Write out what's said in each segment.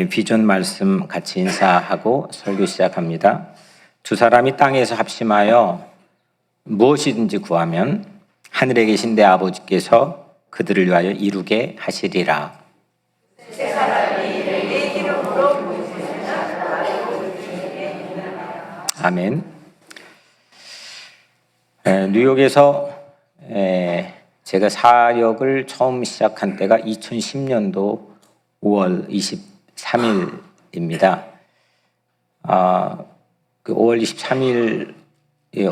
비전 말씀 같이 인사하고 설교 시작합니다. 두 사람이 땅에서 합심하여 무엇이든지 구하면 하늘에 계신 내 아버지께서 그들을 위하여 이루게 하시리라. 아멘. 뉴욕에서 제가 사역을 처음 시작한 때가 2010년도 5월 23일입니다. 그 5월 23일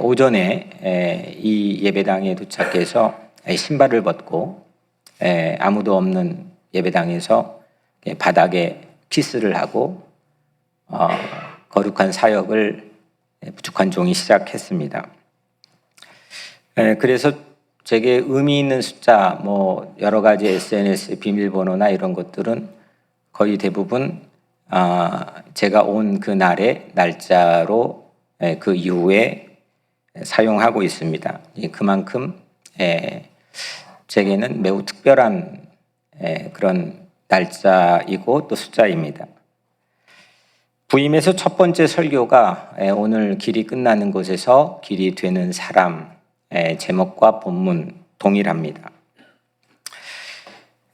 오전에 이 예배당에 도착해서 신발을 벗고 아무도 없는 예배당에서 바닥에 키스를 하고 거룩한 사역을 부족한 종이 시작했습니다. 그래서 제게 의미 있는 숫자, 여러 가지 SNS 비밀번호나 이런 것들은 거의 대부분 제가 온 그 날의 날짜로 그 이후에 사용하고 있습니다. 그만큼 제게는 매우 특별한 그런 날짜이고 또 숫자입니다. 부임에서 첫 번째 설교가 오늘 길이 끝나는 곳에서 길이 되는 사람 제목과 본문 동일합니다.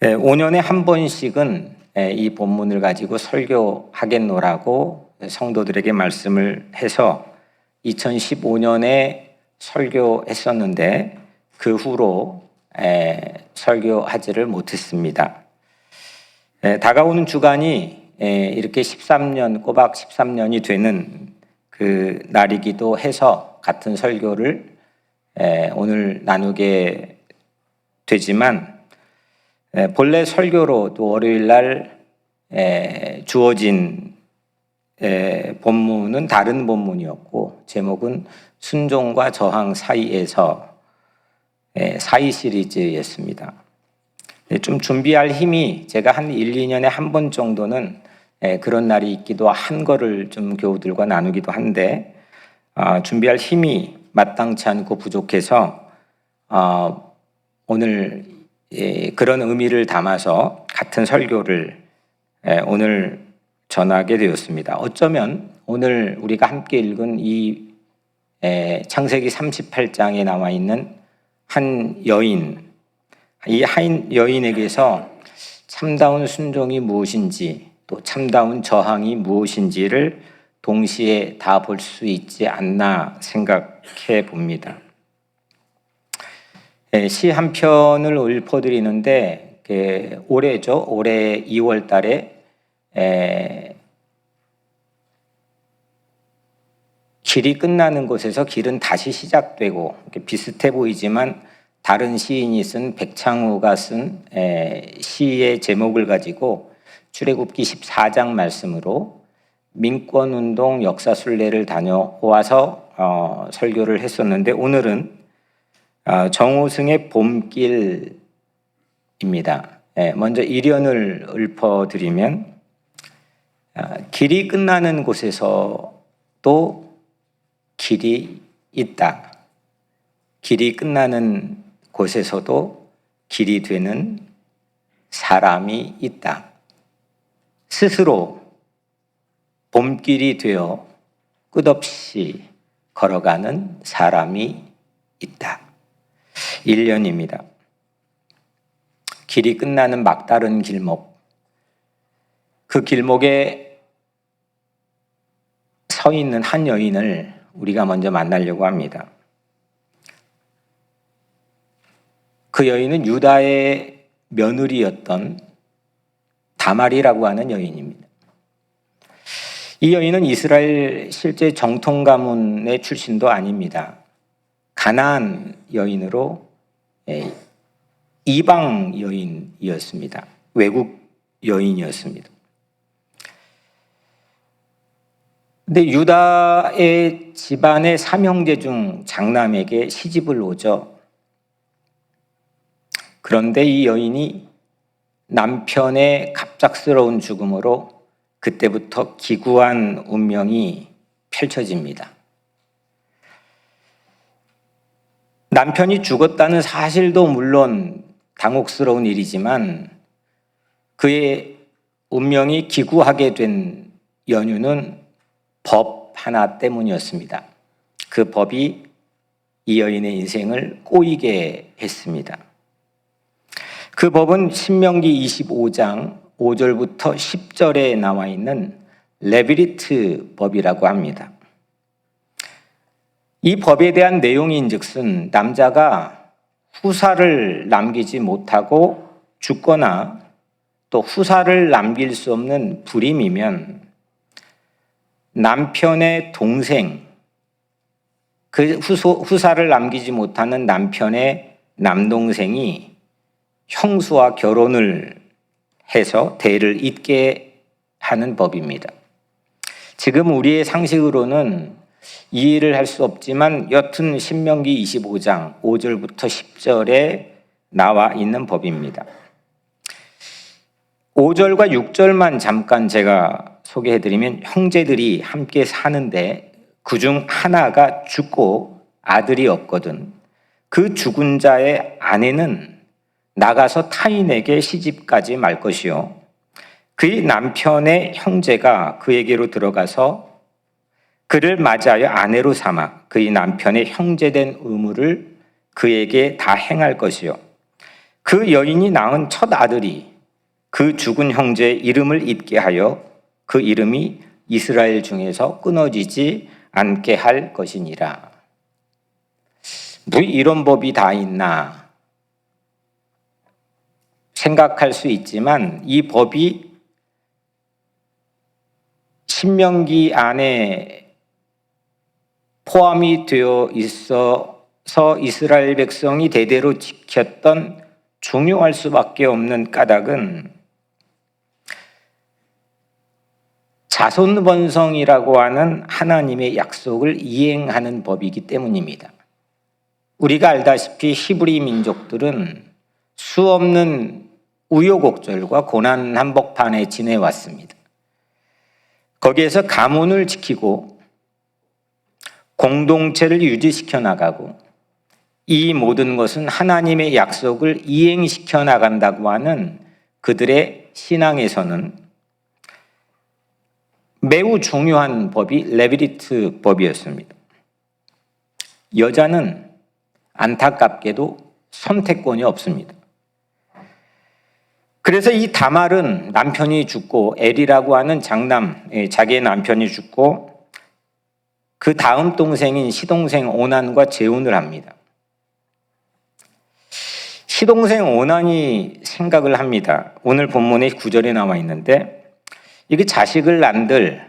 5년에 한 번씩은 이 본문을 가지고 설교하겠노라고 성도들에게 말씀을 해서 2015년에 설교했었는데 그 후로 설교하지를 못했습니다. 다가오는 주간이 이렇게 13년, 꼬박 13년이 되는 그 날이기도 해서 같은 설교를 오늘 나누게 되지만 본래 설교로 또 월요일 날 주어진 본문은 다른 본문이었고 제목은 순종과 저항 사이에서 사이 시리즈였습니다. 좀 준비할 힘이 제가 한 1, 2년에 한 번 정도는 그런 날이 있기도 한 거를 좀 교우들과 나누기도 한데 준비할 힘이 마땅치 않고 부족해서 오늘 그런 의미를 담아서 같은 설교를 오늘 전하게 되었습니다. 어쩌면 오늘 우리가 함께 읽은 이 창세기 38장에 나와 있는 한 여인, 이 한 여인에게서 참다운 순종이 무엇인지 또 참다운 저항이 무엇인지를 동시에 다 볼 수 있지 않나 생각해 봅니다. 시 한 편을 읊어드리는데 올해죠. 올해 2월 달에 길이 끝나는 곳에서 길은 다시 시작되고 비슷해 보이지만 다른 시인이 쓴 백창우가 쓴 시의 제목을 가지고 출애굽기 14장 말씀으로 민권운동 역사순례를 다녀와서 설교를 했었는데 오늘은 정호승의 봄길입니다. 먼저 일연을 읊어드리면 길이 끝나는 곳에서도 길이 있다. 길이 끝나는 곳에서도 길이 되는 사람이 있다. 스스로 봄길이 되어 끝없이 걸어가는 사람이 있다. 1년입니다. 길이 끝나는 막다른 길목. 그 길목에 서 있는 한 여인을 우리가 먼저 만나려고 합니다. 그 여인은 유다의 며느리였던 다말이라고 하는 여인입니다. 이 여인은 이스라엘 실제 정통 가문의 출신도 아닙니다. 가나안 여인으로 이방 여인이었습니다. 외국 여인이었습니다. 근데 유다의 집안의 삼형제 중 장남에게 시집을 오죠. 그런데 이 여인이 남편의 갑작스러운 죽음으로 그때부터 기구한 운명이 펼쳐집니다. 남편이 죽었다는 사실도 물론 당혹스러운 일이지만 그의 운명이 기구하게 된 연유는 법 하나 때문이었습니다. 그 법이 이 여인의 인생을 꼬이게 했습니다. 그 법은 신명기 25장 5절부터 10절에 나와 있는 레비리트 법이라고 합니다. 이 법에 대한 내용인즉슨 남자가 후사를 남기지 못하고 죽거나 또 후사를 남길 수 없는 불임이면 남편의 동생, 그 후사를 남기지 못하는 남편의 남동생이 형수와 결혼을 해서 대를 잇게 하는 법입니다. 지금 우리의 상식으로는 이해를 할 수 없지만 여튼 신명기 25장 5절부터 10절에 나와 있는 법입니다. 5절과 6절만 잠깐 제가 소개해드리면 형제들이 함께 사는데 그중 하나가 죽고 아들이 없거든 그 죽은 자의 아내는 나가서 타인에게 시집가지 말 것이요 그의 남편의 형제가 그에게로 들어가서 그를 맞이하여 아내로 삼아 그의 남편의 형제된 의무를 그에게 다 행할 것이요 그 여인이 낳은 첫 아들이 그 죽은 형제의 이름을 잊게 하여 그 이름이 이스라엘 중에서 끊어지지 않게 할 것이니라. 뭐 이런 법이 다 있나 생각할 수 있지만 이 법이 신명기 안에 포함이 되어 있어서 이스라엘 백성이 대대로 지켰던 중요할 수밖에 없는 까닭은 자손번성이라고 하는 하나님의 약속을 이행하는 법이기 때문입니다. 우리가 알다시피 히브리 민족들은 수없는 우여곡절과 고난 한복판에 지내왔습니다. 거기에서 가문을 지키고 공동체를 유지시켜 나가고 이 모든 것은 하나님의 약속을 이행시켜 나간다고 하는 그들의 신앙에서는 매우 중요한 법이 레비리트 법이었습니다. 여자는 안타깝게도 선택권이 없습니다. 그래서 이 다말은 남편이 죽고 엘이라고 하는 장남, 자기의 남편이 죽고 그 다음 동생인 시동생 오난과 재혼을 합니다. 시동생 오난이 생각을 합니다. 오늘 본문의 9절에 나와 있는데 이게 자식을 낳은들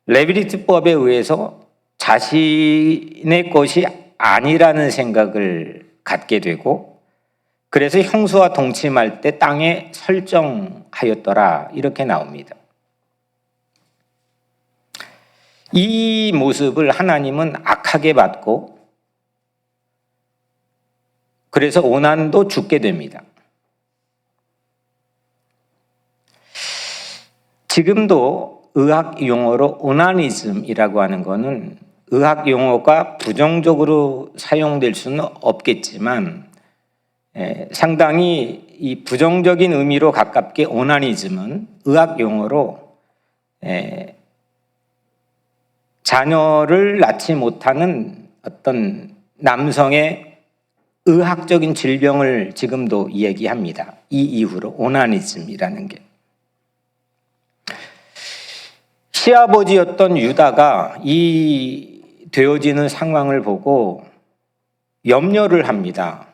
레비리트법에 의해서 자신의 것이 아니라는 생각을 갖게 되고 그래서 형수와 동침할 때 땅에 설정하였더라 이렇게 나옵니다. 이 모습을 하나님은 악하게 봤고 그래서 오난도 죽게 됩니다. 지금도 의학 용어로 오나니즘이라고 하는 것은 의학 용어가 부정적으로 사용될 수는 없겠지만 상당히 이 부정적인 의미로 가깝게 오나니즘은 의학 용어로 자녀를 낳지 못하는 어떤 남성의 의학적인 질병을 지금도 이야기합니다. 이 이후로 오나니즘이라는 게. 시아버지였던 유다가 이 되어지는 상황을 보고 염려를 합니다.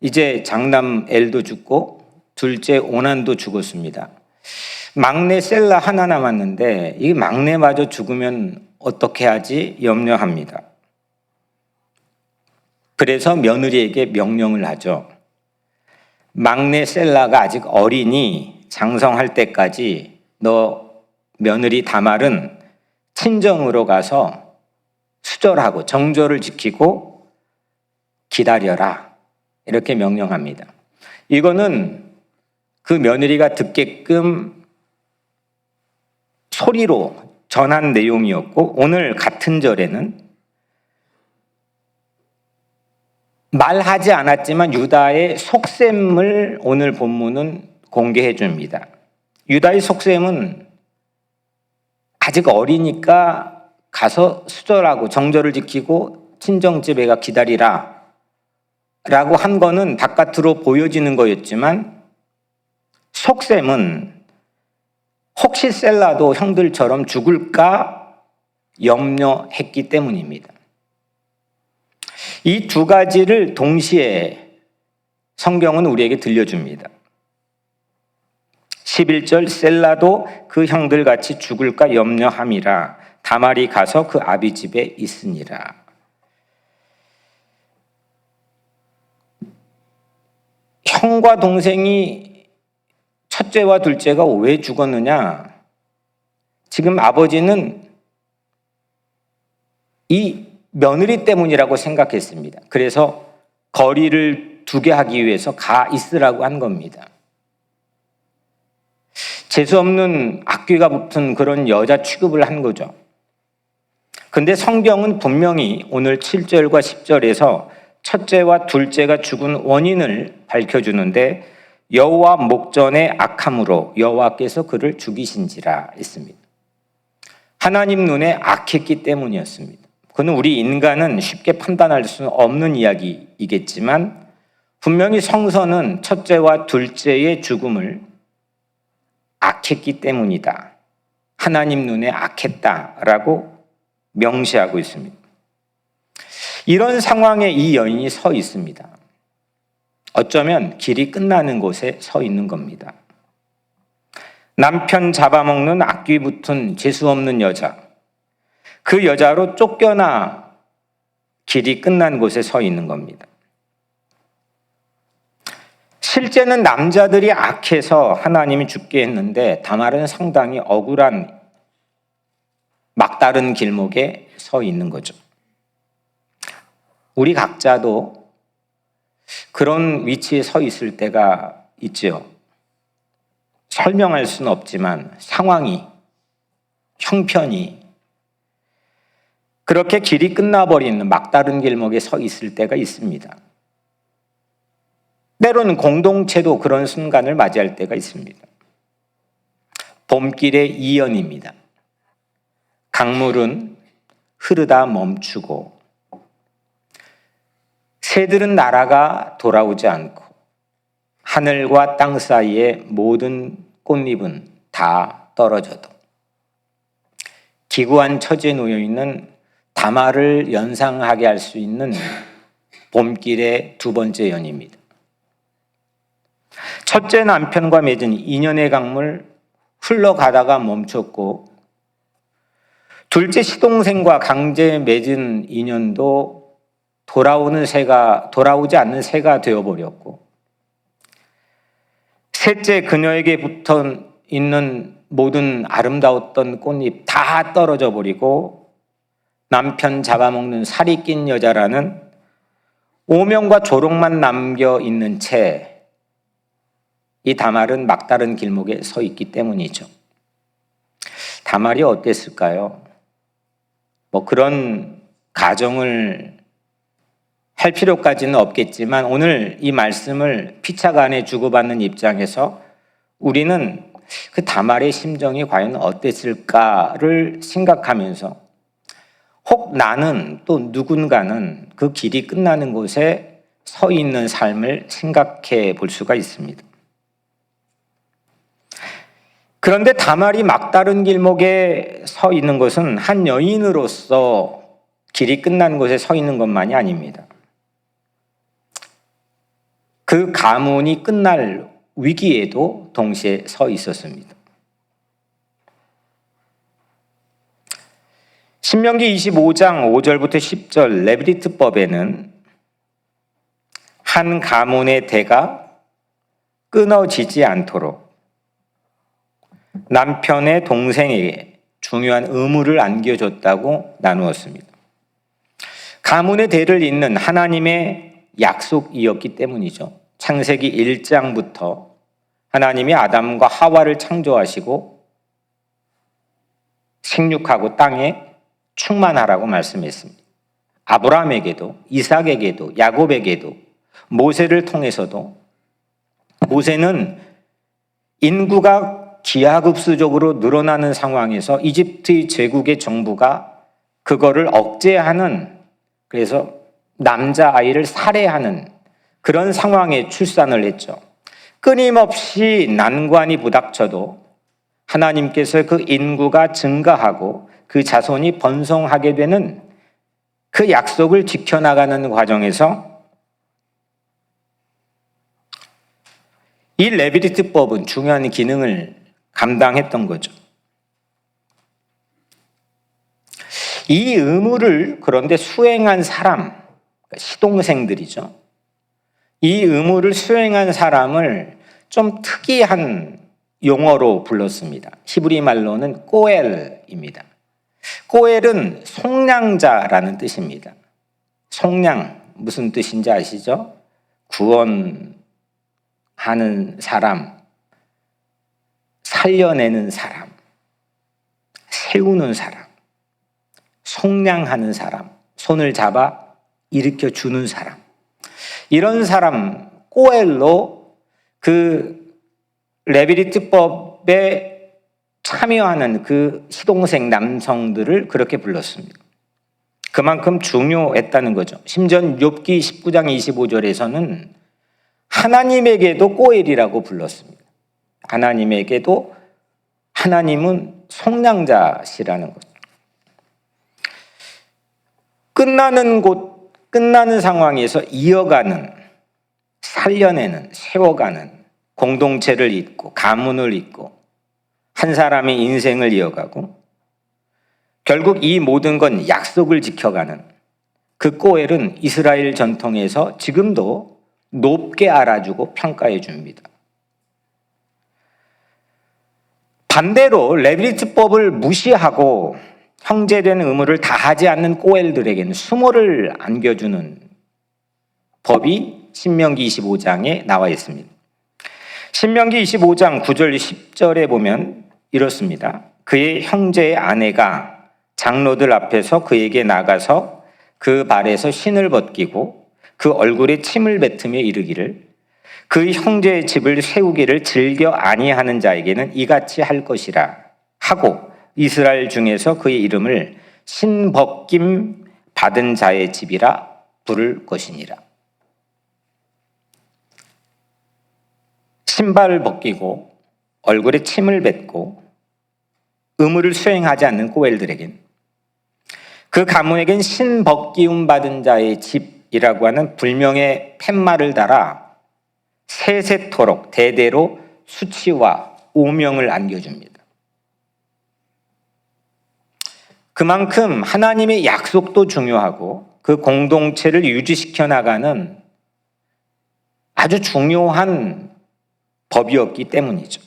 이제 장남 엘도 죽고 둘째 오난도 죽었습니다. 막내 셀라 하나 남았는데 이 막내마저 죽으면 어떻게 하지 염려합니다. 그래서 며느리에게 명령을 하죠. 막내 셀라가 아직 어리니 장성할 때까지 너 며느리 다말은 친정으로 가서 수절하고 정조를 지키고 기다려라 이렇게 명령합니다. 이거는 그 며느리가 듣게끔 소리로 전한 내용이었고 오늘 같은 절에는 말하지 않았지만 유다의 속셈을 오늘 본문은 공개해 줍니다. 유다의 속셈은 아직 어리니까 가서 수절하고 정절을 지키고 친정집에 가 기다리라 라고 한 거는 바깥으로 보여지는 거였지만 속셈은 혹시 셀라도 형들처럼 죽을까 염려했기 때문입니다. 이 두 가지를 동시에 성경은 우리에게 들려줍니다. 11절 셀라도 그 형들 같이 죽을까 염려함이라 다말이 가서 그 아비 집에 있으니라. 형과 동생이 첫째와 둘째가 왜 죽었느냐? 지금 아버지는 이 며느리 때문이라고 생각했습니다. 그래서 거리를 두게 하기 위해서 가 있으라고 한 겁니다. 재수없는 악귀가 붙은 그런 여자 취급을 한 거죠. 근데 성경은 분명히 오늘 7절과 10절에서 첫째와 둘째가 죽은 원인을 밝혀주는데 여호와 목전에 악함으로 여호와께서 그를 죽이신지라 했습니다. 하나님 눈에 악했기 때문이었습니다. 그는 우리 인간은 쉽게 판단할 수는 없는 이야기이겠지만 분명히 성서는 첫째와 둘째의 죽음을 악했기 때문이다. 하나님 눈에 악했다라고 명시하고 있습니다. 이런 상황에 이 여인이 서 있습니다. 어쩌면 길이 끝나는 곳에 서 있는 겁니다. 남편 잡아먹는 악귀 붙은 재수없는 여자, 그 여자로 쫓겨나 길이 끝난 곳에 서 있는 겁니다. 실제는 남자들이 악해서 하나님이 죽게 했는데 다말은 상당히 억울한 막다른 길목에 서 있는 거죠. 우리 각자도 그런 위치에 서 있을 때가 있죠. 설명할 수는 없지만 상황이, 형편이 그렇게 길이 끝나버리는 막다른 길목에 서 있을 때가 있습니다. 때로는 공동체도 그런 순간을 맞이할 때가 있습니다. 봄길의 이연입니다. 강물은 흐르다 멈추고 새들은 날아가 돌아오지 않고 하늘과 땅 사이의 모든 꽃잎은 다 떨어져도 기구한 처지에 놓여있는 다말을 연상하게 할 수 있는 봄길의 두 번째 연입니다. 첫째 남편과 맺은 인연의 강물 흘러가다가 멈췄고 둘째 시동생과 강제 맺은 인연도 돌아오지 않는 새가 되어버렸고 셋째 그녀에게 붙어 있는 모든 아름다웠던 꽃잎 다 떨어져 버리고 남편 잡아먹는 살이 낀 여자라는 오명과 조롱만 남겨 있는 채 이 다말은 막다른 길목에 서 있기 때문이죠. 다말이 어땠을까요? 그런 가정을 할 필요까지는 없겠지만 오늘 이 말씀을 피차간에 주고받는 입장에서 우리는 그 다말의 심정이 과연 어땠을까를 생각하면서 혹 나는 또 누군가는 그 길이 끝나는 곳에 서 있는 삶을 생각해 볼 수가 있습니다. 그런데 다말이 막다른 길목에 서 있는 것은 한 여인으로서 길이 끝난 곳에 서 있는 것만이 아닙니다. 그 가문이 끝날 위기에도 동시에 서 있었습니다. 신명기 25장 5절부터 10절 레비트법에는 한 가문의 대가 끊어지지 않도록 남편의 동생에게 중요한 의무를 안겨줬다고 나누었습니다. 가문의 대를 잇는 하나님의 약속이었기 때문이죠. 창세기 1장부터 하나님이 아담과 하와를 창조하시고 생육하고 땅에 충만하라고 말씀했습니다. 아브라함에게도 이삭에게도 야곱에게도 모세를 통해서도 모세는 인구가 기하급수적으로 늘어나는 상황에서 이집트의 제국의 정부가 그거를 억제하는, 그래서 남자아이를 살해하는 그런 상황에 출산을 했죠. 끊임없이 난관이 부닥쳐도 하나님께서 그 인구가 증가하고 그 자손이 번성하게 되는 그 약속을 지켜나가는 과정에서 이 레비티법은 중요한 기능을 감당했던 거죠. 이 의무를 그런데 수행한 사람, 시동생들이죠. 이 의무를 수행한 사람을 좀 특이한 용어로 불렀습니다. 히브리 말로는 꼬엘입니다. 꼬엘은 속량자라는 뜻입니다. 속량, 무슨 뜻인지 아시죠? 구원하는 사람, 살려내는 사람, 세우는 사람, 속량하는 사람, 손을 잡아 일으켜 주는 사람, 이런 사람 꼬엘로 그 레비티법에 참여하는 그 시동생 남성들을 그렇게 불렀습니다. 그만큼 중요했다는 거죠. 심지어 욥기 19장 25절에서는 하나님에게도 꼬엘이라고 불렀습니다. 하나님에게도, 하나님은 속량자시라는 거죠. 끝나는 상황에서 이어가는, 살려내는, 세워가는, 공동체를 잇고 가문을 잇고 한 사람의 인생을 이어가고 결국 이 모든 건 약속을 지켜가는 그 꼬엘은 이스라엘 전통에서 지금도 높게 알아주고 평가해 줍니다. 반대로 레비티법을 무시하고 형제된 의무를 다하지 않는 꼬엘들에게는 수모를 안겨주는 법이 신명기 25장에 나와 있습니다. 신명기 25장 9절 10절에 보면 이렇습니다. 그의 형제의 아내가 장로들 앞에서 그에게 나가서 그 발에서 신을 벗기고 그 얼굴에 침을 뱉으며 이르기를 그 형제의 집을 세우기를 즐겨 아니하는 자에게는 이같이 할 것이라 하고 이스라엘 중에서 그의 이름을 신벗김 받은 자의 집이라 부를 것이니라. 신발을 벗기고 얼굴에 침을 뱉고 의무를 수행하지 않는 꼬엘들에겐, 그 가문에겐 신벗기움 받은 자의 집이라고 하는 불명의 팻말을 달아 세세토록 대대로 수치와 오명을 안겨줍니다. 그만큼 하나님의 약속도 중요하고 그 공동체를 유지시켜 나가는 아주 중요한 법이었기 때문이죠.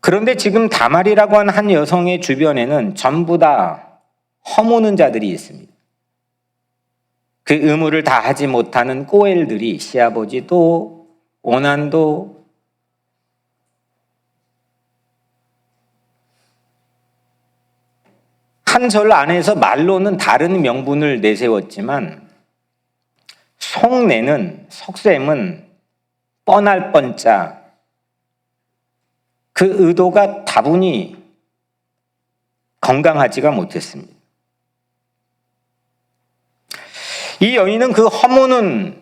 그런데 지금 다말이라고 하는 한 여성의 주변에는 전부 다 허무는 자들이 있습니다. 그 의무를 다하지 못하는 꼬엘들이 시아버지도 오난도 한 절 안에서 말로는 다른 명분을 내세웠지만 속내는, 속셈은 뻔할 뻔짜 그 의도가 다분히 건강하지가 못했습니다. 이 여인은 그 허무는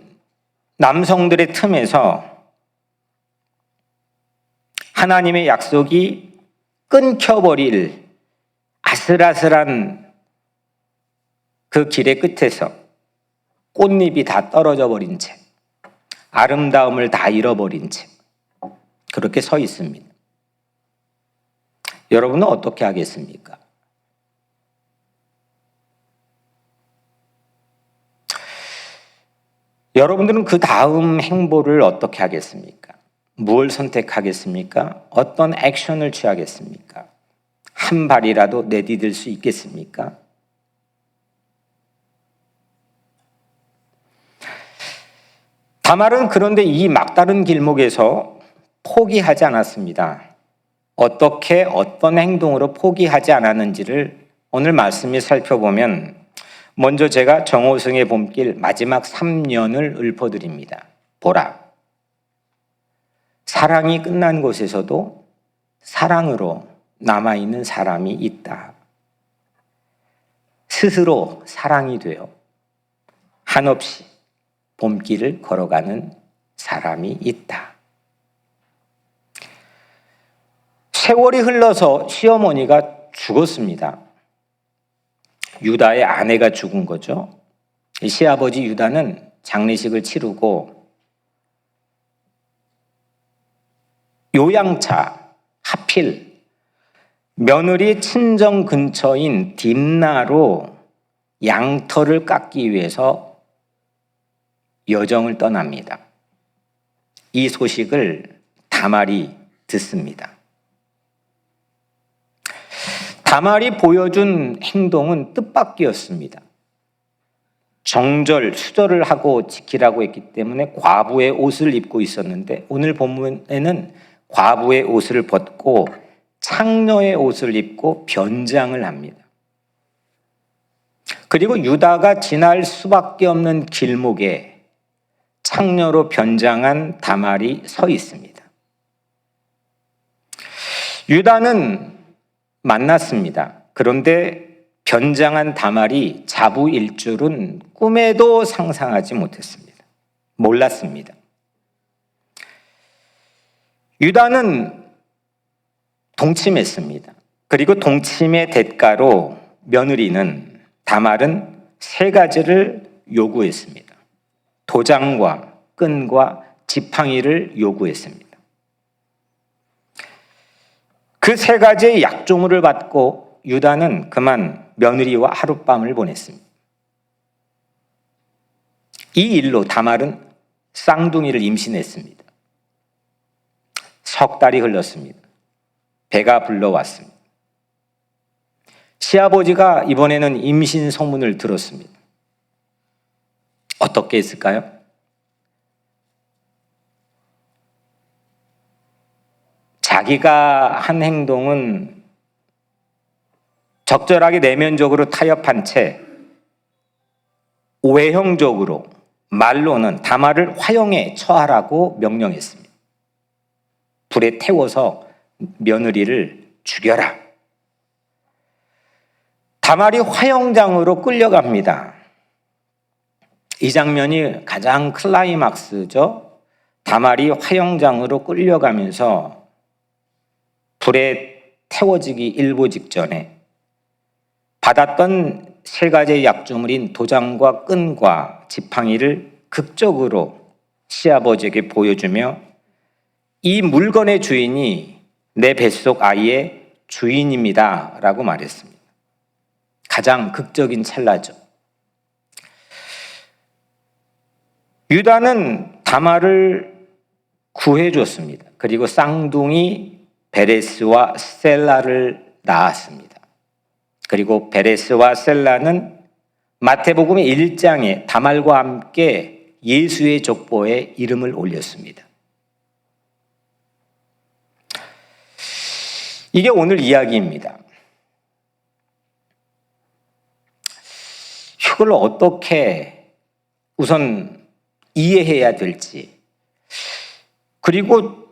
남성들의 틈에서 하나님의 약속이 끊겨버릴 아슬아슬한 그 길의 끝에서 꽃잎이 다 떨어져 버린 채, 아름다움을 다 잃어버린 채 그렇게 서 있습니다. 여러분은 어떻게 하겠습니까? 여러분들은 그 다음 행보를 어떻게 하겠습니까? 무엇을 선택하겠습니까? 어떤 액션을 취하겠습니까? 한 발이라도 내디딜 수 있겠습니까? 다말은 그런데 이 막다른 길목에서 포기하지 않았습니다. 어떻게 어떤 행동으로 포기하지 않았는지를 오늘 말씀을 살펴보면 먼저 제가 정호승의 봄길 마지막 3년을 읊어드립니다. 보라. 사랑이 끝난 곳에서도 사랑으로 남아있는 사람이 있다. 스스로 사랑이 되어 한없이 봄길을 걸어가는 사람이 있다. 세월이 흘러서 시어머니가 죽었습니다. 유다의 아내가 죽은 거죠. 시아버지 유다는 장례식을 치르고 요양차, 하필 며느리 친정 근처인 딥나로 양털을 깎기 위해서 여정을 떠납니다. 이 소식을 다말이 듣습니다. 다말이 보여준 행동은 뜻밖이었습니다. 정절, 수절을 하고 지키라고 했기 때문에 과부의 옷을 입고 있었는데 오늘 본문에는 과부의 옷을 벗고 창녀의 옷을 입고 변장을 합니다. 그리고 유다가 지날 수밖에 없는 길목에 창녀로 변장한 다말이 서 있습니다. 유다는 만났습니다. 그런데 변장한 다말이 자부일 줄은 꿈에도 상상하지 못했습니다. 몰랐습니다. 유다는 동침했습니다. 그리고 동침의 대가로 며느리는 다말은 세 가지를 요구했습니다. 도장과 끈과 지팡이를 요구했습니다. 그 세 가지의 약조물을 받고 유다는 그만 며느리와 하룻밤을 보냈습니다. 이 일로 다말은 쌍둥이를 임신했습니다. 석 달이 흘렀습니다. 배가 불러왔습니다. 시아버지가 이번에는 임신 소문을 들었습니다. 어떻게 했을까요? 자기가 한 행동은 적절하게 내면적으로 타협한 채 외형적으로 말로는 다말을 화형에 처하라고 명령했습니다. 불에 태워서 며느리를 죽여라. 다말이 화형장으로 끌려갑니다. 이 장면이 가장 클라이막스죠. 다말이 화형장으로 끌려가면서 불에 태워지기 일보 직전에 받았던 세 가지의 약조물인 도장과 끈과 지팡이를 극적으로 시아버지에게 보여주며 이 물건의 주인이 내 뱃속 아이의 주인입니다 라고 말했습니다. 가장 극적인 찰나죠. 유다는 다말을 구해줬습니다. 그리고 쌍둥이 베레스와 셀라를 낳았습니다. 그리고 베레스와 셀라는 마태복음 1장에 다말과 함께 예수의 족보에 이름을 올렸습니다. 이게 오늘 이야기입니다. 이걸 어떻게 우선 이해해야 될지, 그리고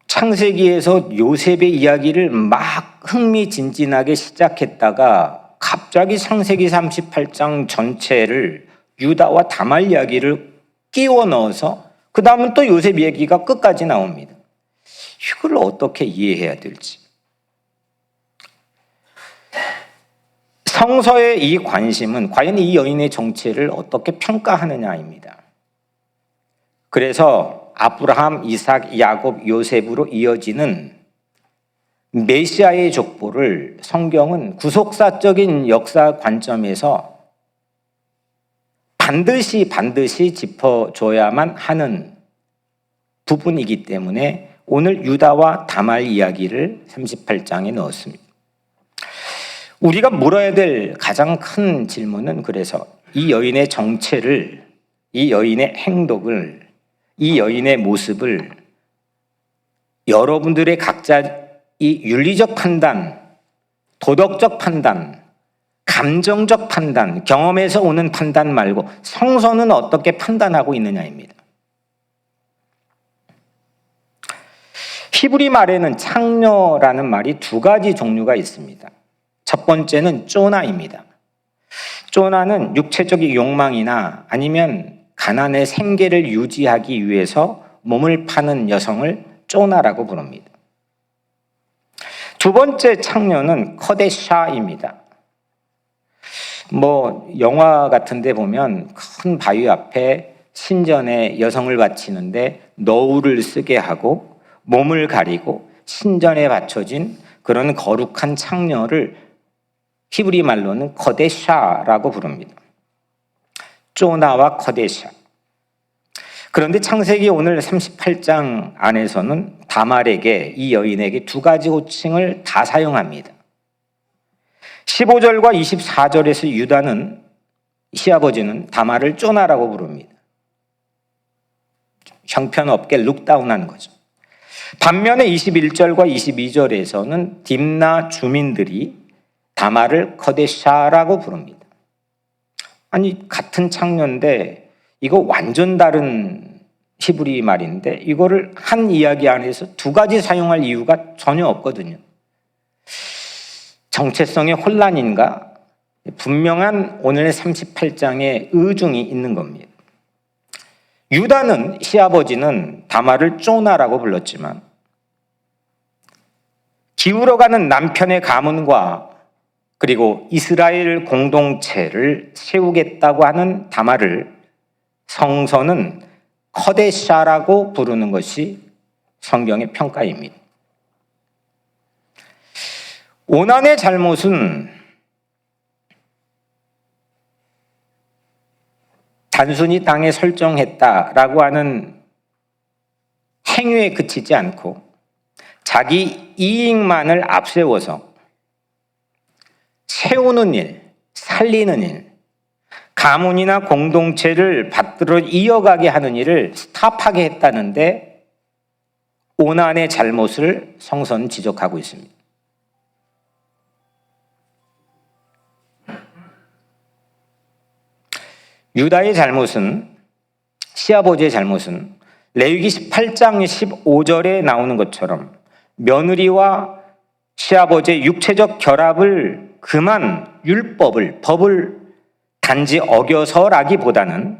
창세기에서 요셉의 이야기를 막 흥미진진하게 시작했다가 갑자기 창세기 38장 전체를 유다와 다말 이야기를 끼워 넣어서 그 다음은 또 요셉 얘기가 끝까지 나옵니다. 이걸 어떻게 이해해야 될지. 성서의 이 관심은 과연 이 여인의 정체를 어떻게 평가하느냐입니다. 그래서 아브라함, 이삭, 야곱, 요셉으로 이어지는 메시아의 족보를 성경은 구속사적인 역사 관점에서 반드시 짚어줘야만 하는 부분이기 때문에 오늘 유다와 다말 이야기를 38장에 넣었습니다. 우리가 물어야 될 가장 큰 질문은 그래서 이 여인의 정체를, 이 여인의 행동을, 이 여인의 모습을 여러분들의 각자의 윤리적 판단, 도덕적 판단, 감정적 판단, 경험에서 오는 판단 말고 성서는 어떻게 판단하고 있느냐입니다. 히브리 말에는 창녀라는 말이 두 가지 종류가 있습니다. 첫 번째는 쪼나입니다. 쪼나는 육체적인 욕망이나 아니면 가난의 생계를 유지하기 위해서 몸을 파는 여성을 쪼나라고 부릅니다. 두 번째 창녀는 커데샤입니다. 영화 같은 데 보면 큰 바위 앞에 신전에 여성을 바치는데 너울을 쓰게 하고 몸을 가리고 신전에 바쳐진 그런 거룩한 창녀를 히브리 말로는 커데샤라고 부릅니다. 쪼나와 커데샤. 그런데 창세기 오늘 38장 안에서는 다말에게, 이 여인에게 두 가지 호칭을 다 사용합니다. 15절과 24절에서 유다는, 시아버지는 다말을 쪼나라고 부릅니다. 형편없게 룩다운하는 거죠. 반면에 21절과 22절에서는 딥나 주민들이 다말을 커데샤라고 부릅니다. 아니, 같은 창녀인데 이거 완전 다른 히브리 말인데 이거를 한 이야기 안에서 두 가지 사용할 이유가 전혀 없거든요. 정체성의 혼란인가? 분명한 오늘 38장의 의중이 있는 겁니다. 유다는, 시아버지는 다말을 쪼나라고 불렀지만 기울어가는 남편의 가문과 그리고 이스라엘 공동체를 세우겠다고 하는 다말을 성서는 커데샤라고 부르는 것이 성경의 평가입니다. 오난의 잘못은 단순히 땅에 설정했다라고 하는 행위에 그치지 않고 자기 이익만을 앞세워서 세우는 일, 살리는 일, 가문이나 공동체를 받들어 이어가게 하는 일을 스탑하게 했다는데 오난의 잘못을 성서는 지적하고 있습니다. 유다의 잘못은, 시아버지의 잘못은 레위기 18장 15절에 나오는 것처럼 며느리와 시아버지의 육체적 결합을 금한 법을 단지 어겨서라기보다는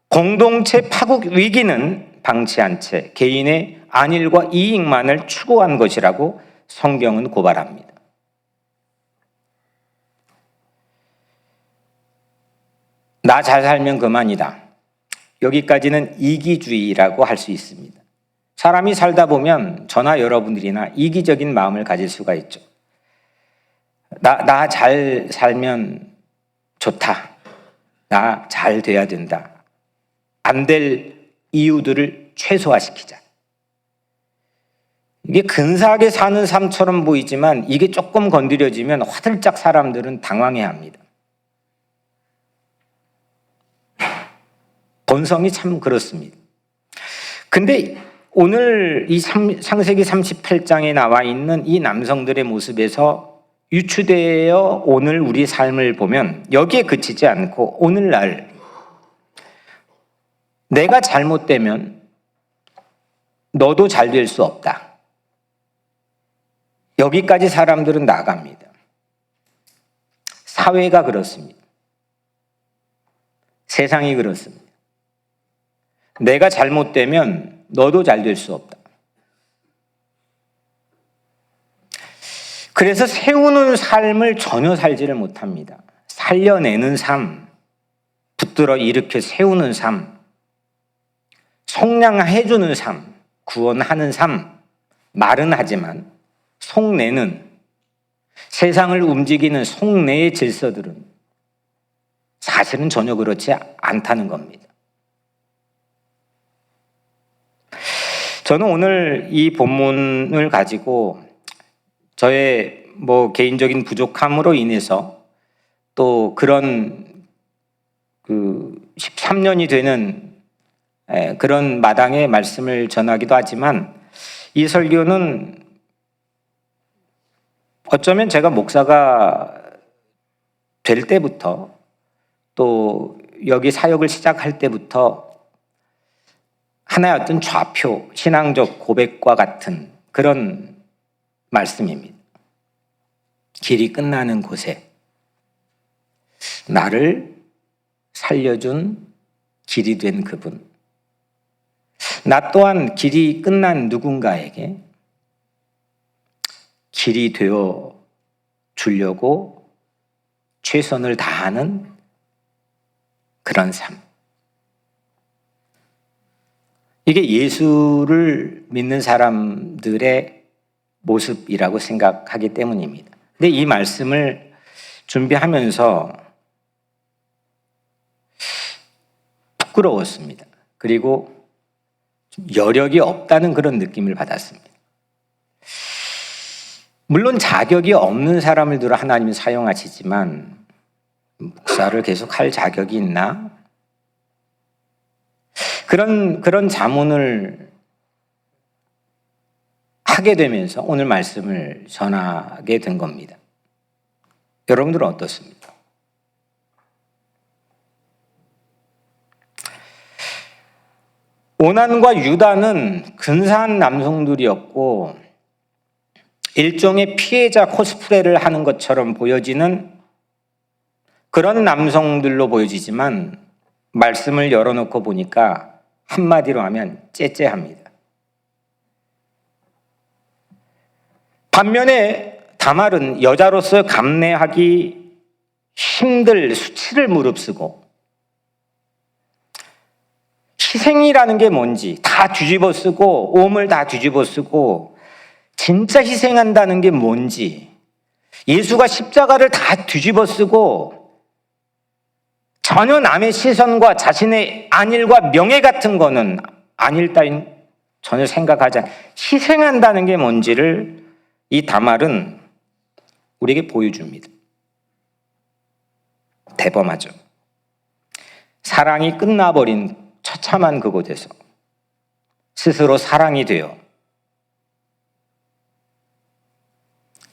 공동체 파국 위기는 방치한 채 개인의 안일과 이익만을 추구한 것이라고 성경은 고발합니다. 나 잘 살면 그만이다. 여기까지는 이기주의라고 할 수 있습니다. 사람이 살다 보면 저나 여러분들이나 이기적인 마음을 가질 수가 있죠. 나 잘 살면 좋다. 나 잘 돼야 된다. 안 될 이유들을 최소화시키자. 이게 근사하게 사는 삶처럼 보이지만 이게 조금 건드려지면 화들짝 사람들은 당황해합니다. 본성이 참 그렇습니다. 근데 오늘 이 창세기 38장에 나와 있는 이 남성들의 모습에서 유추되어 오늘 우리 삶을 보면 여기에 그치지 않고 오늘날 내가 잘못되면 너도 잘 될 수 없다. 여기까지 사람들은 나갑니다. 사회가 그렇습니다. 세상이 그렇습니다. 내가 잘못되면 너도 잘 될 수 없다. 그래서 세우는 삶을 전혀 살지를 못합니다. 살려내는 삶, 붙들어 일으켜 세우는 삶, 속량해주는 삶, 구원하는 삶, 말은 하지만 속내는, 세상을 움직이는 속내의 질서들은 사실은 전혀 그렇지 않다는 겁니다. 저는 오늘 이 본문을 가지고 저의 개인적인 부족함으로 인해서 또 그런 13년이 되는 그런 마당에 말씀을 전하기도 하지만 이 설교는 어쩌면 제가 목사가 될 때부터 또 여기 사역을 시작할 때부터 하나의 어떤 좌표, 신앙적 고백과 같은 그런 말씀입니다. 길이 끝나는 곳에 나를 살려준 길이 된 그분, 나 또한 길이 끝난 누군가에게 길이 되어 주려고 최선을 다하는 그런 삶. 이게 예수를 믿는 사람들의 모습이라고 생각하기 때문입니다. 근데 이 말씀을 준비하면서 부끄러웠습니다. 그리고 좀 여력이 없다는 그런 느낌을 받았습니다. 물론 자격이 없는 사람을 들어 하나님이 사용하시지만 목사를 계속 할 자격이 있나? 그런 자문을 하게 되면서 오늘 말씀을 전하게 된 겁니다. 여러분들은 어떻습니까? 오난과 유다는 근사한 남성들이었고 일종의 피해자 코스프레를 하는 것처럼 보여지는 그런 남성들로 보여지지만 말씀을 열어놓고 보니까 한마디로 하면 째째합니다. 반면에 다말은 여자로서 감내하기 힘들 수치를 무릅쓰고 희생이라는 게 뭔지 다 뒤집어 쓰고 오음을 다 뒤집어 쓰고 진짜 희생한다는 게 뭔지 예수가 십자가를 다 뒤집어 쓰고 전혀 남의 시선과 자신의 안일과 명예 같은 거는 안일 따윈 전혀 생각하지 않고 희생한다는 게 뭔지를 이 다말은 우리에게 보여줍니다. 대범하죠. 사랑이 끝나버린 처참한 그곳에서 스스로 사랑이 되어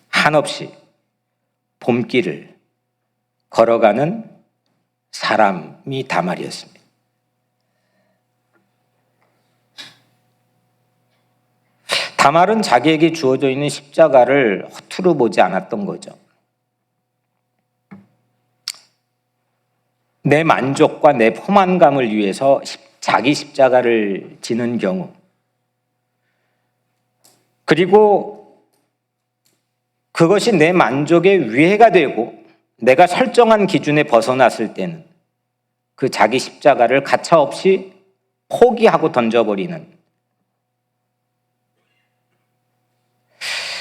한없이 봄길을 걸어가는 사람이 다말이었습니다. 다말은 자기에게 주어져 있는 십자가를 허투루 보지 않았던 거죠. 내 만족과 내 포만감을 위해서 자기 십자가를 지는 경우, 그리고 그것이 내 만족의 위해가 되고 내가 설정한 기준에 벗어났을 때는 그 자기 십자가를 가차없이 포기하고 던져버리는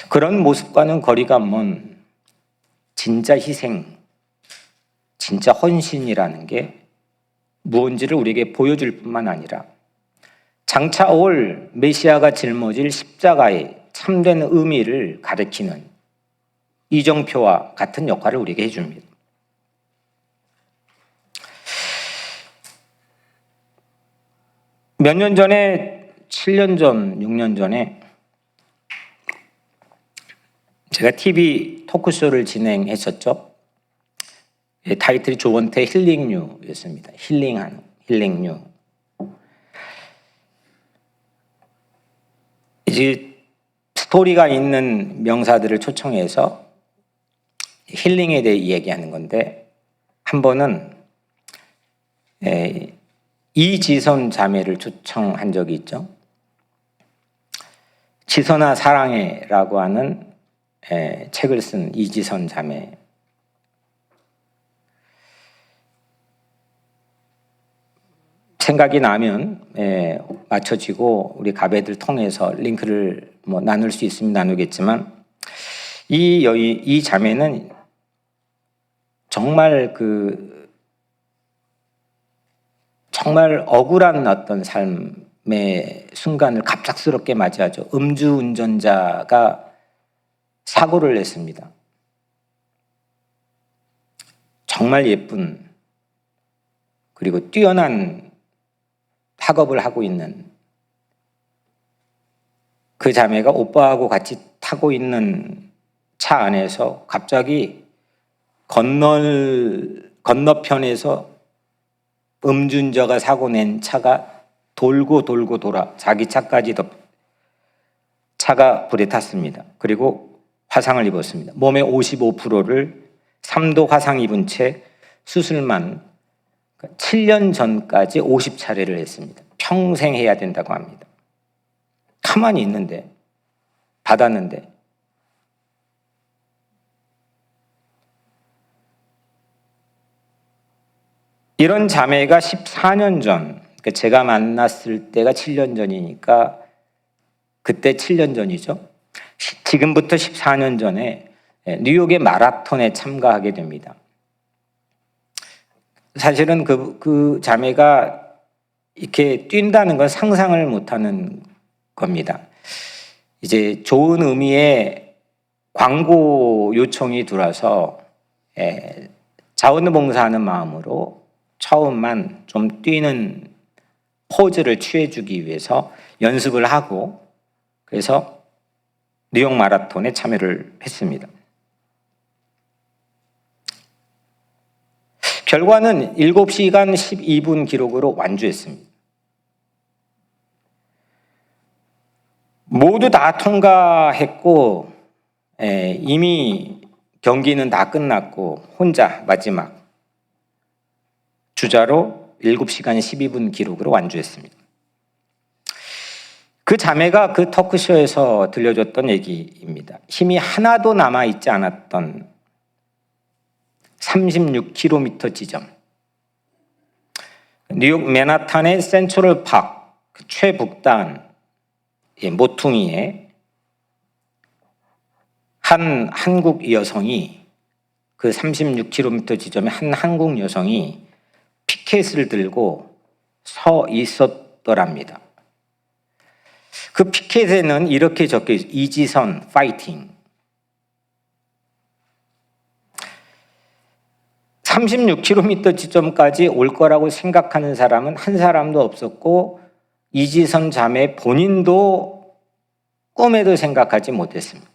그런 모습과는 거리가 먼 진짜 희생, 진짜 헌신이라는 게 무언지를 우리에게 보여줄 뿐만 아니라 장차 올 메시아가 짊어질 십자가의 참된 의미를 가리키는 이정표와 같은 역할을 우리에게 해줍니다. 몇 년 전에, 7년 전, 6년 전에 제가 TV 토크쇼를 진행했었죠. 타이틀이 조원태 힐링뉴였습니다. 힐링하는, 힐링뉴. 이제 스토리가 있는 명사들을 초청해서 힐링에 대해 이야기하는 건데, 한 번은 이지선 자매를 초청한 적이 있죠. 지선아 사랑해라고 하는 책을 쓴 이지선 자매. 생각이 나면 맞춰지고 우리 가베들 통해서 링크를 나눌 수 있으면 나누겠지만 이 자매는 정말 억울한 어떤 삶의 순간을 갑작스럽게 맞이하죠. 음주운전자가 사고를 냈습니다. 정말 예쁜 그리고 뛰어난 학업을 하고 있는 그 자매가 오빠하고 같이 타고 있는 차 안에서 갑자기 건너편에서 음주운전자가 사고 낸 차가 돌고 돌아 자기 차까지 차가 불에 탔습니다. 그리고 화상을 입었습니다. 몸의 55%를 3도 화상 입은 채 수술만 7년 전까지 50차례를 했습니다. 평생 해야 된다고 합니다. 가만히 있는데, 받았는데. 이런 자매가 14년 전, 제가 만났을 때가 7년 전이니까 그때 7년 전이죠. 지금부터 14년 전에 뉴욕의 마라톤에 참가하게 됩니다. 사실은 그 자매가 이렇게 뛴다는 건 상상을 못하는 겁니다. 이제 좋은 의미의 광고 요청이 들어와서 자원봉사하는 마음으로 처음만 좀 뛰는 포즈를 취해주기 위해서 연습을 하고 그래서 뉴욕 마라톤에 참여를 했습니다. 결과는 7시간 12분 기록으로 완주했습니다. 모두 다 통과했고 이미 경기는 다 끝났고 혼자 마지막 주자로 7시간 12분 기록으로 완주했습니다. 그 자매가 그 토크쇼에서 들려줬던 얘기입니다. 힘이 하나도 남아있지 않았던 36km 지점. 뉴욕 맨하탄의 센트럴 파크 최북단 모퉁이에 한 한국 여성이 그 36km 지점에 한 한국 여성이 피켓을 들고 서 있었더랍니다. 그 피켓에는 이렇게 적혀 있어요. 이지선 파이팅. 36km 지점까지 올 거라고 생각하는 사람은 한 사람도 없었고 이지선 자매 본인도 꿈에도 생각하지 못했습니다.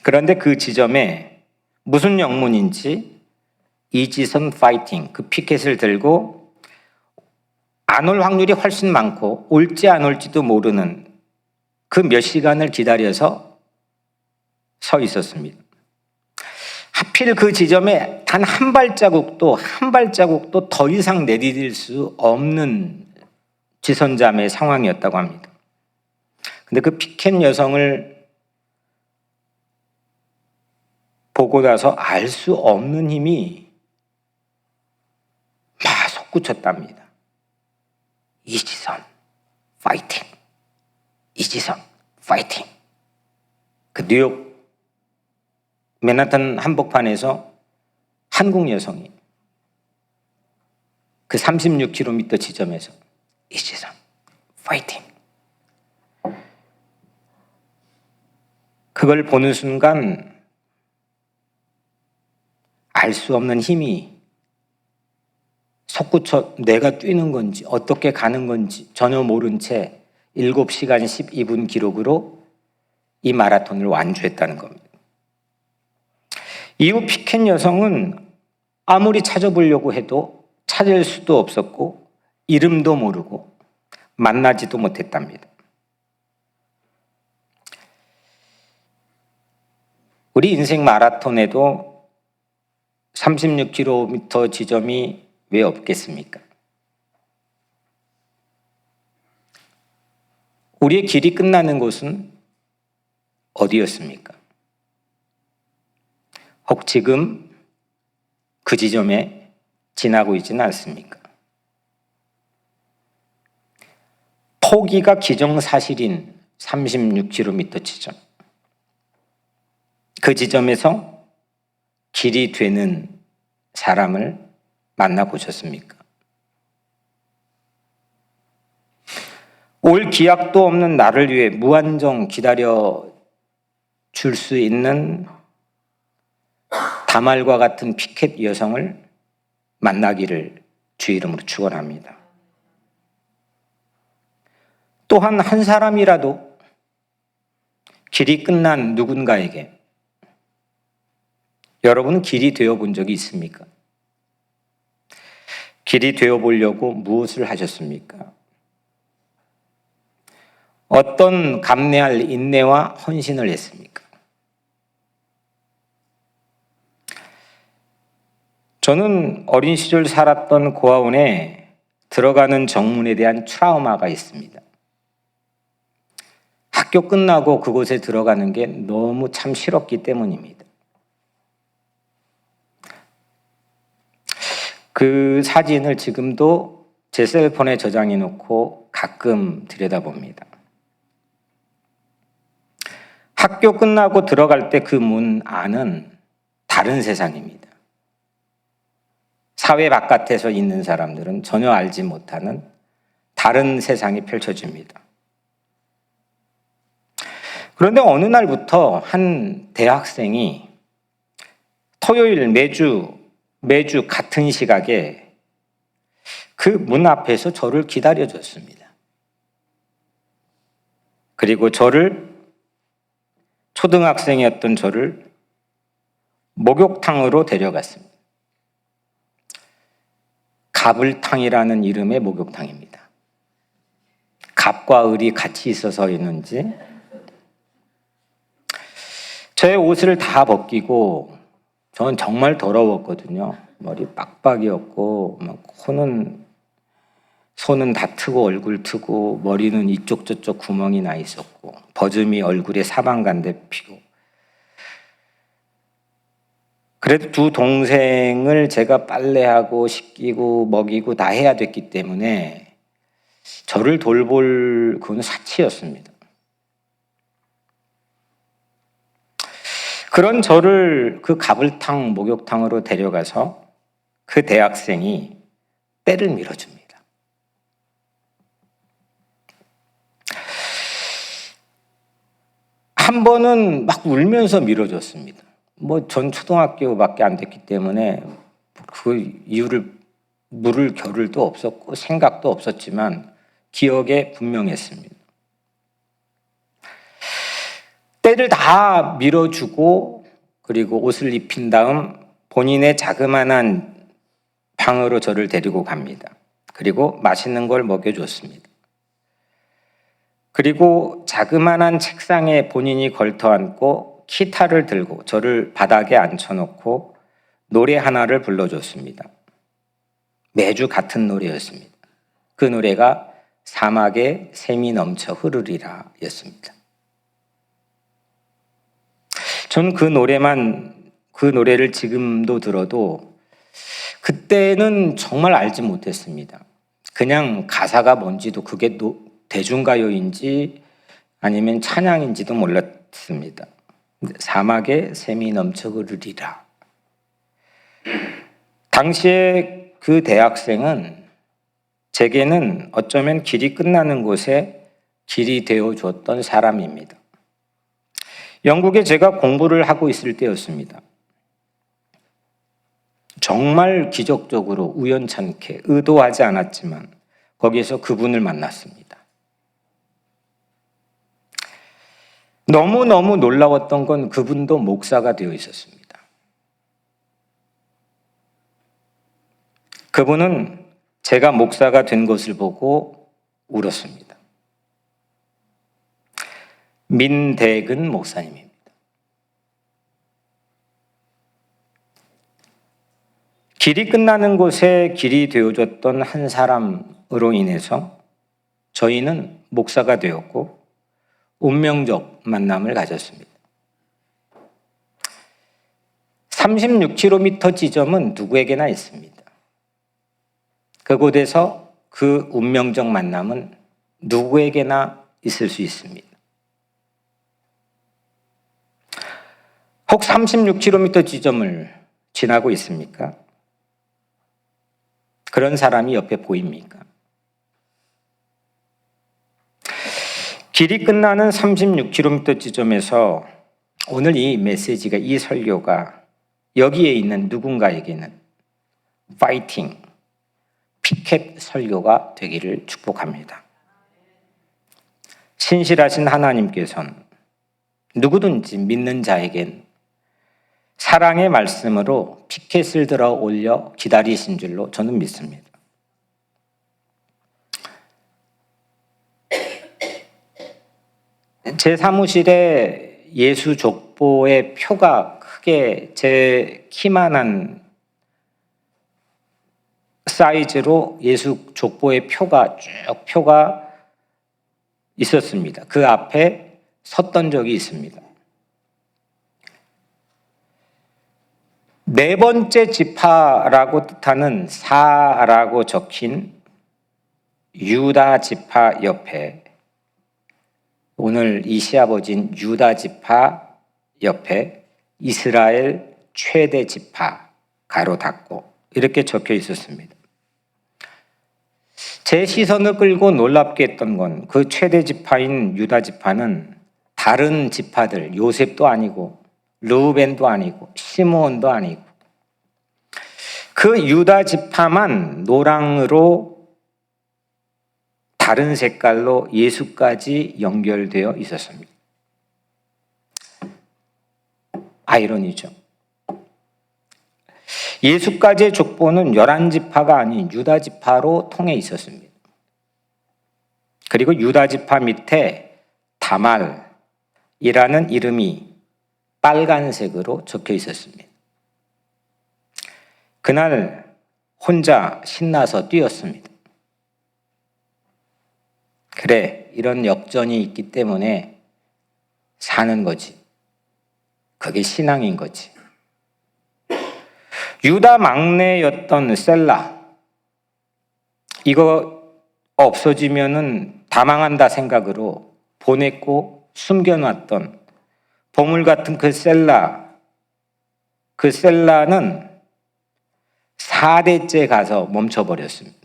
그런데 그 지점에 무슨 영문인지 이지선 파이팅 그 피켓을 들고 안 올 확률이 훨씬 많고 올지 안 올지도 모르는 그 몇 시간을 기다려서 서 있었습니다. 하필 그 지점에 단 한 발자국도 더 이상 내디딜 수 없는 지선자매의 상황이었다고 합니다. 근데 그 피켓 여성을 보고 나서 알 수 없는 힘이 막 솟구쳤답니다. 이지선 파이팅. 이지선 파이팅. 그 뉴욕 맨하탄 한복판에서 한국 여성이 그 36km 지점에서 이지선 파이팅. 그걸 보는 순간 알 수 없는 힘이 솟구쳐 내가 뛰는 건지 어떻게 가는 건지 전혀 모른 채 7시간 12분 기록으로 이 마라톤을 완주했다는 겁니다. 이후 피켓 여성은 아무리 찾아보려고 해도 찾을 수도 없었고 이름도 모르고 만나지도 못했답니다. 우리 인생 마라톤에도 36km 지점이 왜 없겠습니까? 우리의 길이 끝나는 곳은 어디였습니까? 혹 지금 그 지점에 지나고 있지는 않습니까? 포기가 기정사실인 36km 지점. 그 지점에서 길이 되는 사람을 만나보셨습니까? 올 기약도 없는 나를 위해 무한정 기다려 줄 수 있는 다말과 같은 피켓 여성을 만나기를 주 이름으로 축원합니다. 또한 한 사람이라도 길이 끝난 누군가에게 여러분은 길이 되어 본 적이 있습니까? 길이 되어 보려고 무엇을 하셨습니까? 어떤 감내할 인내와 헌신을 했습니까? 저는 어린 시절 살았던 고아원에 들어가는 정문에 대한 트라우마가 있습니다. 학교 끝나고 그곳에 들어가는 게 너무 참 싫었기 때문입니다. 그 사진을 지금도 제 셀폰에 저장해 놓고 가끔 들여다봅니다. 학교 끝나고 들어갈 때 그 문 안은 다른 세상입니다. 사회 바깥에서 있는 사람들은 전혀 알지 못하는 다른 세상이 펼쳐집니다. 그런데 어느 날부터 한 대학생이 토요일 매주 같은 시각에 그 문 앞에서 저를 기다려줬습니다. 그리고 초등학생이었던 저를 목욕탕으로 데려갔습니다. 가불탕이라는 이름의 목욕탕입니다. 갑과 을이 같이 있어서 있는지 저의 옷을 다 벗기고, 저는 정말 더러웠거든요. 머리 빡빡이었고, 손은 다 트고 얼굴 트고 머리는 이쪽 저쪽 구멍이 나 있었고 버즘이 얼굴에 사방간데 피고. 그래도 두 동생을 제가 빨래하고 씻기고 먹이고 다 해야 됐기 때문에 저를 돌볼 그건 사치였습니다. 그런 저를 그 가불탕 목욕탕으로 데려가서 그 대학생이 때를 밀어줍니다. 한 번은 막 울면서 밀어줬습니다. 전 초등학교밖에 안 됐기 때문에 그 이유를 물을 겨를도 없었고 생각도 없었지만 기억에 분명했습니다. 때를 다 밀어주고 그리고 옷을 입힌 다음 본인의 자그마한 방으로 저를 데리고 갑니다. 그리고 맛있는 걸 먹여줬습니다. 그리고 자그마한 책상에 본인이 걸터앉고 기타를 들고 저를 바닥에 앉혀놓고 노래 하나를 불러줬습니다. 매주 같은 노래였습니다. 그 노래가 사막에 샘이 넘쳐 흐르리라 였습니다. 전 그 노래를 지금도 들어도 그때는 정말 알지 못했습니다. 그냥 가사가 뭔지도 그게 대중가요인지 아니면 찬양인지도 몰랐습니다. 사막에 샘이 넘쳐 흐르리라. 당시에 그 대학생은 제게는 어쩌면 길이 끝나는 곳에 길이 되어 주었던 사람입니다. 영국에 제가 공부를 하고 있을 때였습니다. 정말 기적적으로 우연찮게 의도하지 않았지만 거기에서 그분을 만났습니다. 너무너무 놀라웠던 건 그분도 목사가 되어 있었습니다. 그분은 제가 목사가 된 것을 보고 울었습니다. 민대근 목사님입니다. 길이 끝나는 곳에 길이 되어줬던 한 사람으로 인해서 저희는 목사가 되었고 운명적 만남을 가졌습니다. 36km 지점은 누구에게나 있습니다. 그곳에서 그 운명적 만남은 누구에게나 있을 수 있습니다. 혹 36km 지점을 지나고 있습니까? 그런 사람이 옆에 보입니까? 길이 끝나는 36km 지점에서 오늘 이 메시지가, 이 설교가 여기에 있는 누군가에게는 파이팅, 피켓 설교가 되기를 축복합니다. 신실하신 하나님께서는 누구든지 믿는 자에겐 사랑의 말씀으로 피켓을 들어 올려 기다리신 줄로 저는 믿습니다. 제 사무실에 예수 족보의 표가 크게 제 키만한 사이즈로 예수 족보의 표가 있었습니다. 그 앞에 섰던 적이 있습니다. 네 번째 지파라고 뜻하는 사라고 적힌 유다 지파 옆에, 오늘 이 시아버지인 유다 지파 옆에 이스라엘 최대 지파 가로 닫고 이렇게 적혀 있었습니다. 제 시선을 끌고 놀랍게 했던 건 그 최대 지파인 유다 지파는 다른 지파들, 요셉도 아니고 르우벤도 아니고 시므온도 아니고 그 유다 지파만 노랑으로 다른 색깔로 예수까지 연결되어 있었습니다. 아이러니죠. 예수까지의 족보는 11지파가 아닌 유다 지파로 통해 있었습니다. 그리고 유다 지파 밑에 다말이라는 이름이 빨간색으로 적혀 있었습니다. 그날 혼자 신나서 뛰었습니다. 그래, 이런 역전이 있기 때문에 사는 거지. 그게 신앙인 거지. 유다 막내였던 셀라, 이거 없어지면은 다 망한다 생각으로 보냈고 숨겨놨던 보물 같은 그 셀라는 4대째 가서 멈춰버렸습니다.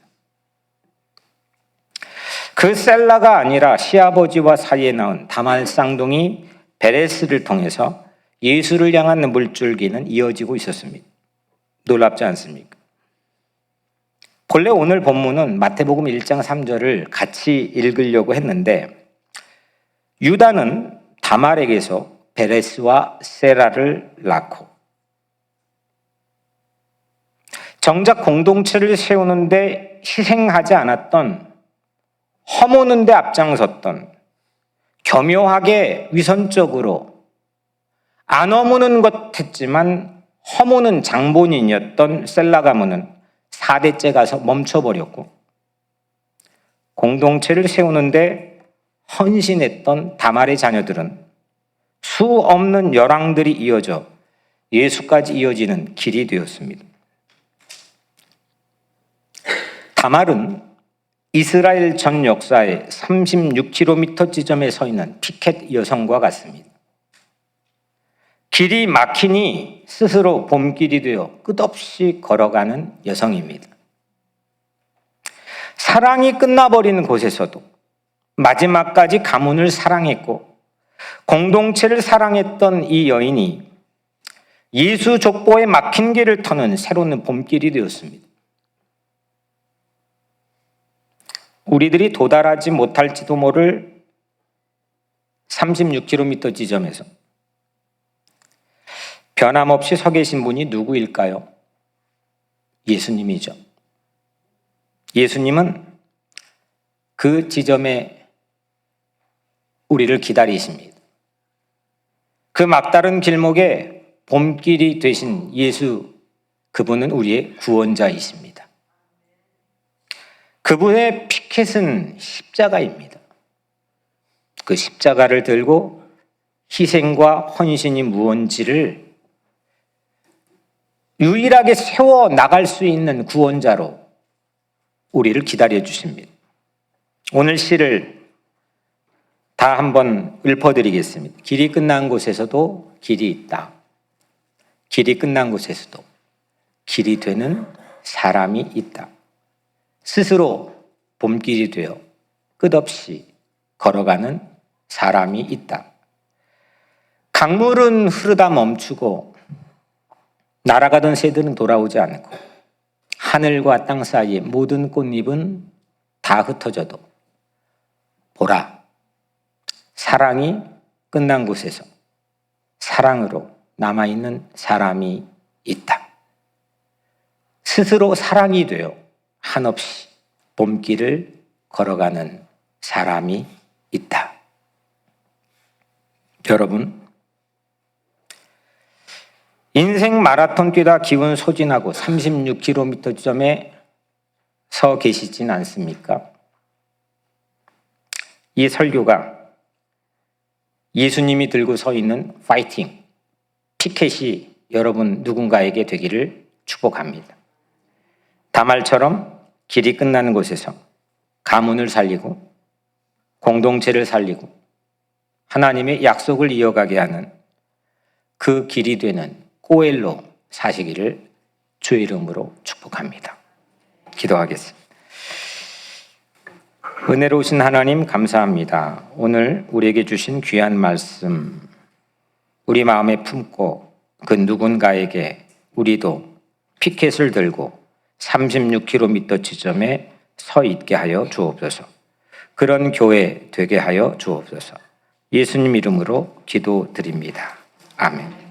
그 셀라가 아니라 시아버지와 사이에 나온 다말 쌍둥이 베레스를 통해서 예수를 향한 물줄기는 이어지고 있었습니다. 놀랍지 않습니까? 본래 오늘 본문은 마태복음 1장 3절을 같이 읽으려고 했는데 유다는 다말에게서 베레스와 세라를 낳고 정작 공동체를 세우는데 희생하지 않았던, 허무는 데 앞장섰던, 교묘하게 위선적으로 안 허무는 것 했지만 허무는 장본인이었던 셀라 가문은 4대째 가서 멈춰버렸고, 공동체를 세우는데 헌신했던 다말의 자녀들은 수 없는 열왕들이 이어져 예수까지 이어지는 길이 되었습니다. 다말은 이스라엘 전 역사의 36km 지점에 서 있는 피켓 여성과 같습니다. 길이 막히니 스스로 봄길이 되어 끝없이 걸어가는 여성입니다. 사랑이 끝나버리는 곳에서도 마지막까지 가문을 사랑했고 공동체를 사랑했던 이 여인이 예수 족보에 막힌 길을 터는 새로운 봄길이 되었습니다. 우리들이 도달하지 못할지도 모를 36km 지점에서 변함없이 서 계신 분이 누구일까요? 예수님이죠. 예수님은 그 지점에 우리를 기다리십니다. 그 막다른 길목에 봄길이 되신 예수, 그분은 우리의 구원자이십니다. 그분의 피켓은 십자가입니다. 그 십자가를 들고 희생과 헌신이 무언지를 유일하게 세워 나갈 수 있는 구원자로 우리를 기다려 주십니다. 오늘 시를 다 한번 읊어드리겠습니다. 길이 끝난 곳에서도 길이 있다. 길이 끝난 곳에서도 길이 되는 사람이 있다. 스스로 봄길이 되어 끝없이 걸어가는 사람이 있다. 강물은 흐르다 멈추고 날아가던 새들은 돌아오지 않고 하늘과 땅 사이의 모든 꽃잎은 다 흩어져도 보라, 사랑이 끝난 곳에서 사랑으로 남아있는 사람이 있다. 스스로 사랑이 되어 한없이 봄길을 걸어가는 사람이 있다. 여러분, 인생 마라톤 뛰다 기운 소진하고 36km 점에 서 계시진 않습니까? 이 설교가 예수님이 들고 서 있는 파이팅, 피켓이 여러분 누군가에게 되기를 축복합니다. 다말처럼 길이 끝나는 곳에서 가문을 살리고 공동체를 살리고 하나님의 약속을 이어가게 하는 그 길이 되는 꼬엘로 사시기를 주의 이름으로 축복합니다. 기도하겠습니다. 은혜로우신 하나님 감사합니다. 오늘 우리에게 주신 귀한 말씀 우리 마음에 품고 그 누군가에게 우리도 피켓을 들고 36km 지점에 서 있게 하여 주옵소서. 그런 교회 되게 하여 주옵소서. 예수님 이름으로 기도드립니다. 아멘.